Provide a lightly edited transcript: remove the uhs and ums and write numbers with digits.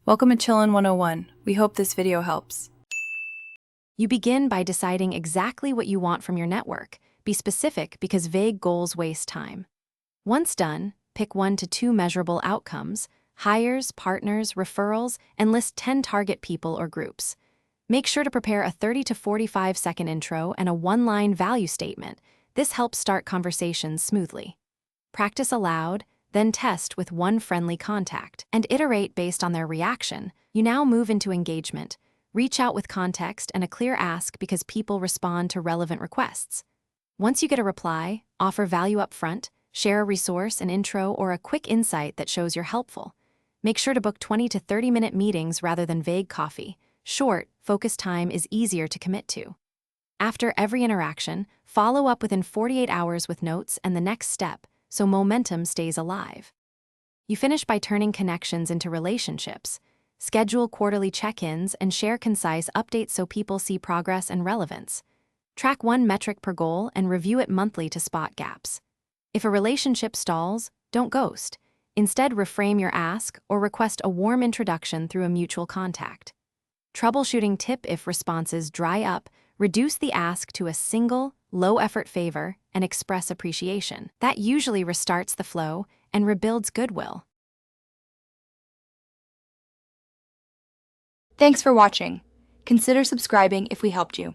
Welcome to Chillin' 101. We hope this video helps. You begin by deciding exactly what you want from your network. Be specific because vague goals waste time. Once done, pick 1 to 2 measurable outcomes, hires, partners, referrals, and list 10 target people or groups. Make sure to prepare a 30 to 45-second intro and a 1-line value statement. This helps start conversations smoothly. Practice aloud, then test with 1 friendly contact, and iterate based on their reaction. You now move into engagement. Reach out with context and a clear ask because people respond to relevant requests. Once you get a reply, offer value up front, share a resource, an intro, or a quick insight that shows you're helpful. Make sure to book 20 to 30-minute meetings rather than vague coffee. Short, focused time is easier to commit to. After every interaction, follow up within 48 hours with notes and the next step, so momentum stays alive. You finish by turning connections into relationships. Schedule quarterly check-ins and share concise updates so people see progress and relevance. Track 1 metric per goal and review it monthly to spot gaps. If a relationship stalls, don't ghost. Instead, reframe your ask or request a warm introduction through a mutual contact. Troubleshooting tip: if responses dry up, reduce the ask to a single, low-effort favor and express appreciation. That usually restarts the flow and rebuilds goodwill. Thanks for watching. Consider subscribing if we helped you.